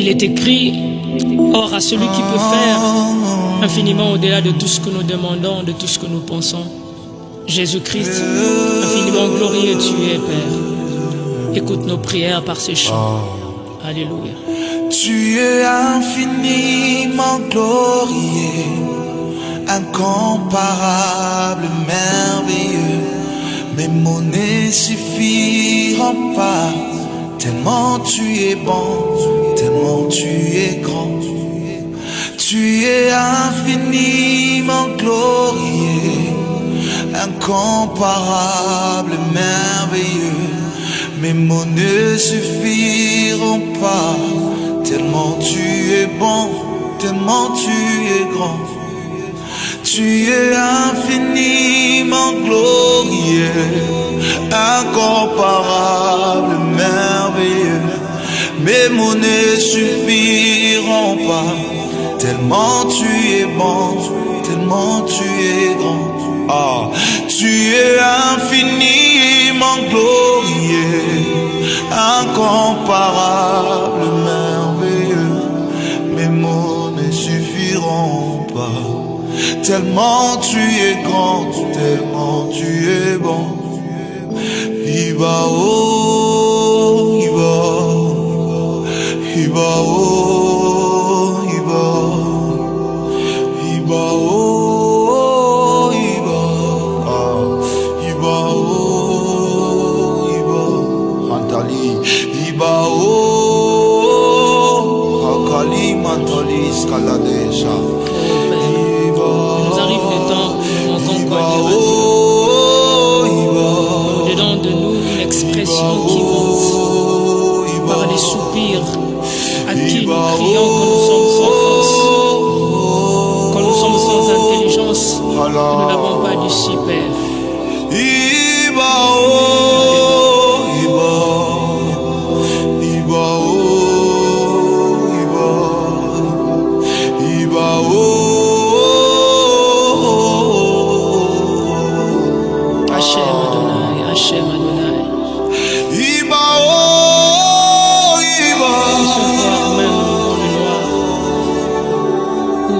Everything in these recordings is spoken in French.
Il est écrit, or à celui qui peut faire infiniment au-delà de tout ce que nous demandons, de tout ce que nous pensons, Jésus-Christ, infiniment glorieux tu es, Père. Écoute nos prières par ces chants. Alléluia. Tu es infiniment glorieux, incomparable, merveilleux. Mes mots ne suffiront pas, tellement tu es bon, tellement tu es grand. Tu es infiniment glorieux, incomparable, merveilleux. Mes mots ne suffiront pas, tellement tu es bon, tellement tu es grand. Tu es infiniment glorieux, incomparable, merveilleux. Mes mots ne suffiront pas, tellement tu es bon, tellement tu es grand. Ah, tu es infiniment glorieux, incomparable, merveilleux. Mes mots ne suffiront pas, tellement tu es grand, tellement tu es bon. Iba oh, Iba, Iba oh, Iba, Iba oh. Il nous arrive le temps où nous manquons quoi dire à Dieu. Au-dedans de nous, une expression qui monte par les soupirs à qui nous crions quand nous sommes sans force, quand nous sommes sans intelligence, que nous n'avons pas du si, Père.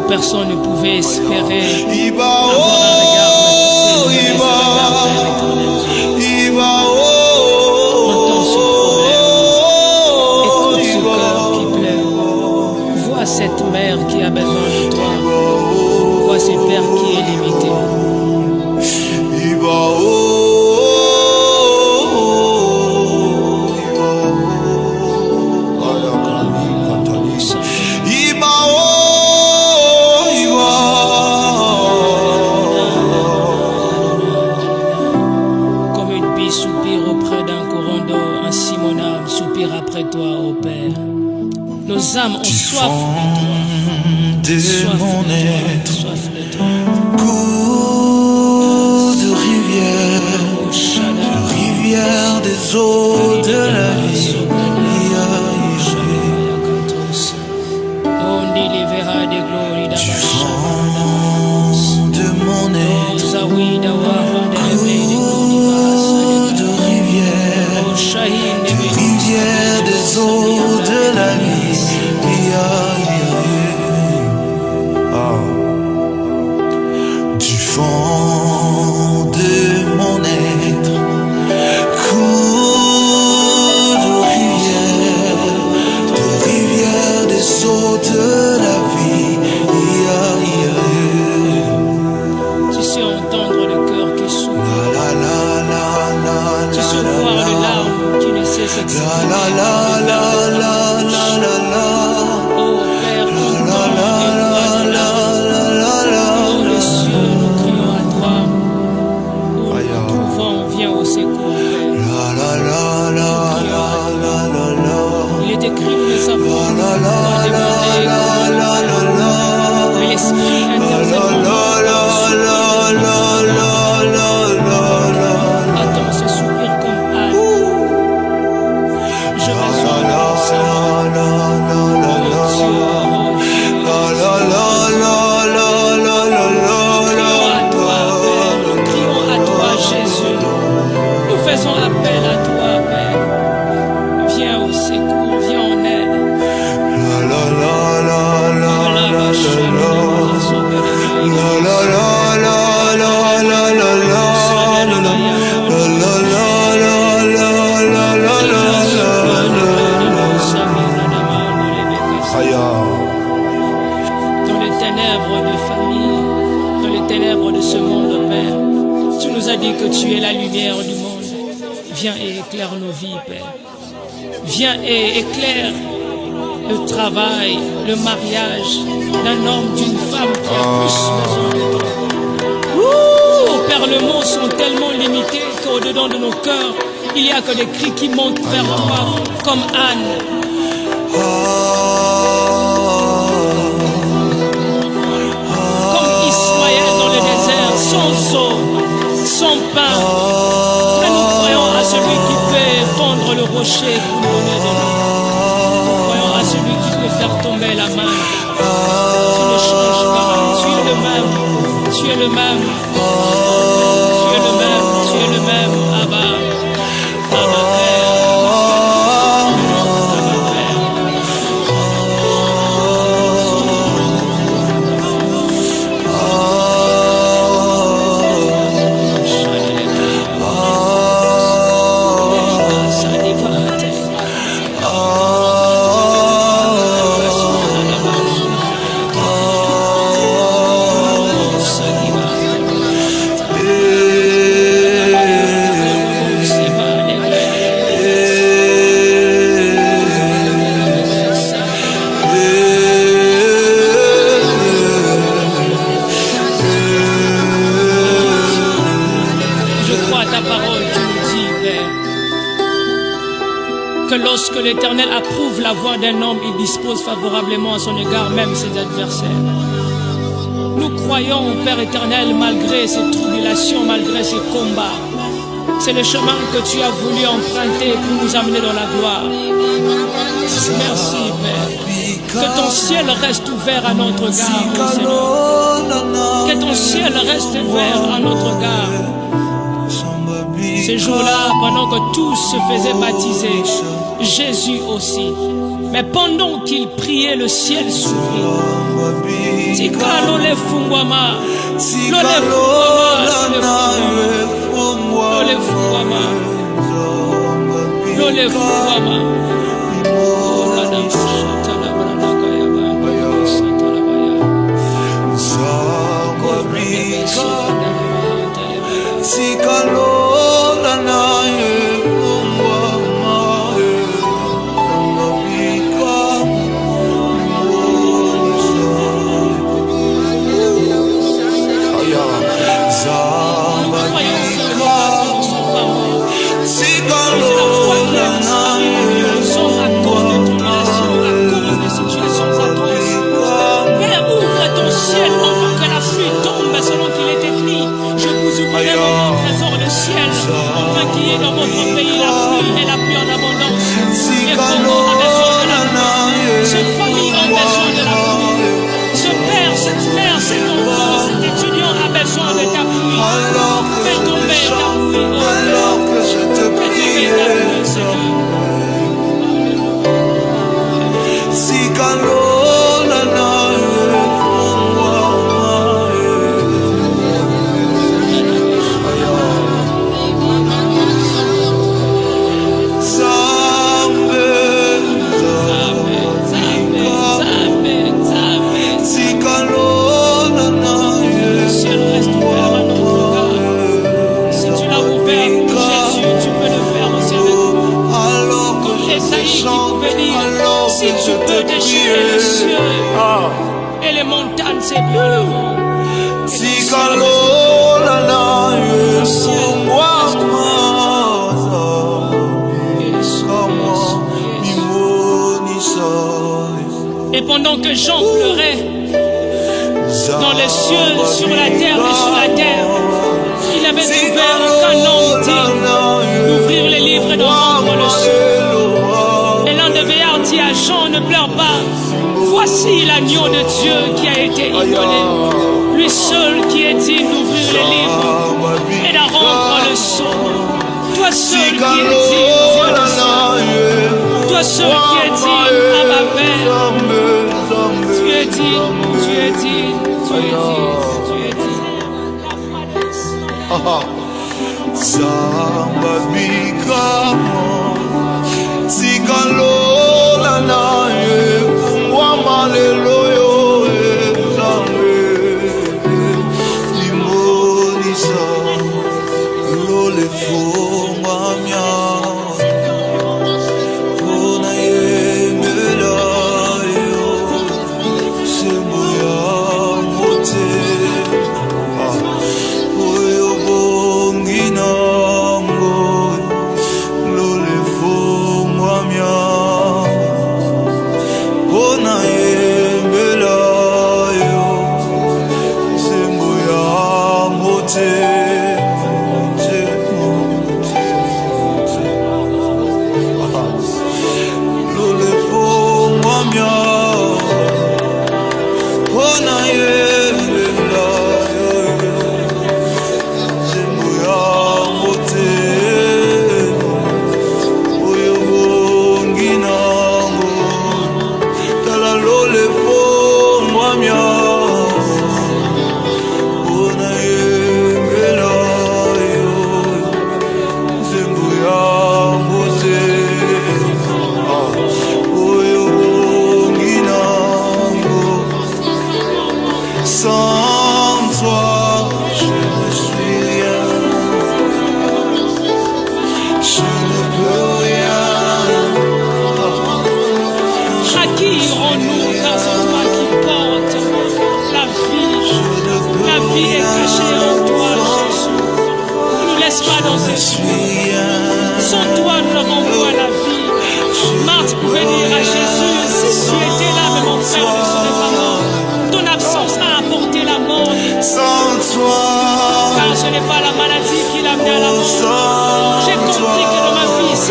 Personne ne pouvait espérer avoir un regard, mais tu sais, vers l'éternel Dieu. Entends ce problème, écoute ce cœur qui pleure. Vois cette mère qui a besoin de toi. Vois ce père qui est limité. Après toi, ô Père, nos âmes ont soif de mon être, soif de toi. Cours de rivière des eaux de la vie. Du fond de mon être, cours de rivière des eaux de la vie. Du fond de mon être, cours de rivière des eaux de la vie. Tu sais entendre le cœur qui souffre, tu sais voir les larmes qui ne cessent d'exprimer. Oh Père, entends les voix de larmes. Oh les cieux, nous crions à toi. Où nous nous trouvons, viens au secours, Père. Il est écrit, nous ne savons pas demander, mais l'Esprit intercède. Attends ce soupir comme Anne. Je résous éclaire nos vies, Père. Viens et éclaire le travail, le mariage d'un homme, d'une femme qui a plus besoin de toi. Oh, Père, les mots sont tellement limités qu'au-dedans de nos cœurs, il n'y a que des cris qui montent vers toi, comme Anne. Comme Ismaël dans le désert, sans eau, sans pain. Mais nous croyons à celui qui peut fendre le rocher pour nous donner de l'eau. Nous croyons à celui qui peut faire tomber la main. Tu ne changes pas, tu es le même, tu es le même. Tu es le même, tu es le même, Abba. Abba Père. Abba Père. Lorsque l'Éternel approuve la voie d'un homme, il dispose favorablement à son égard même ses adversaires. Nous croyons, Père éternel, malgré ces tribulations, malgré ces combats, c'est le chemin que tu as voulu emprunter pour nous amener dans la gloire. Merci, Père. Que ton ciel reste ouvert à notre regard, mon Seigneur. Que ton ciel reste ouvert à notre regard. Ces jours-là, pendant que tous se faisaient baptiser, Jésus aussi. Mais pendant qu'il priait, le ciel s'ouvrit. Tika lole fungwama, lole fungwama, lole fungwama. Si tu peux déchirer le ciel et les montagnes s'ébranleront. Et pendant que Jean pleurait dans les cieux, sur la terre et sur la terre, il avait trouvé aucun homme digne d'ouvrir les livres et d'en rendre le son. Et l'un des veillards dit à Jean, ne pleure pas, voici l'agneau de Dieu qui a été immolé, lui seul qui est digne d'ouvrir les livres et d'en rendre le son. Toi seul qui es digne, Dieu du ciel. Toi seul qui es digne, à ma Père. Tu es digne, tu es digne, tu es digne, tu es digne. Samba bikamo Sikalola na ye Fungwama lelo yo Zambe Limonisa Lole fungwa mya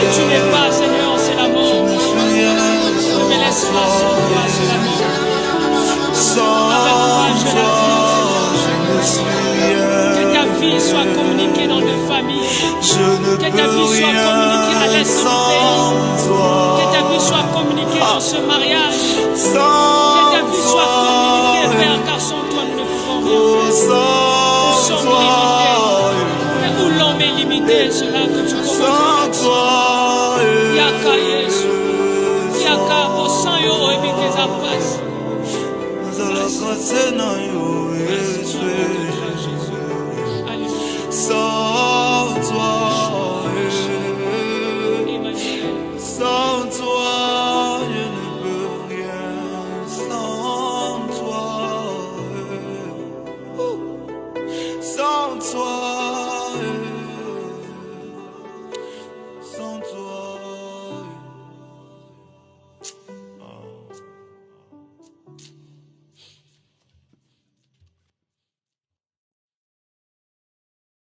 Si tu n'es pas, Seigneur, c'est la mort. Ne me laisse pas sans toi, c'est la mort. Avec toi, je la vis, Seigneur. Que ta vie soit communiquée dans nos familles. Que ta vie soit communiquée à l'est de mon pays. Que ta vie soit communiquée dans ce mariage. Que ta vie soit communiquée, Père, car sans toi, nous ne pouvons rien faire. Nous sommes limités. Mais où l'homme est limité, c'est là que tu commences. Yaka Yesu. Yaka Osan Yo Ebike Zapas. Alléluia.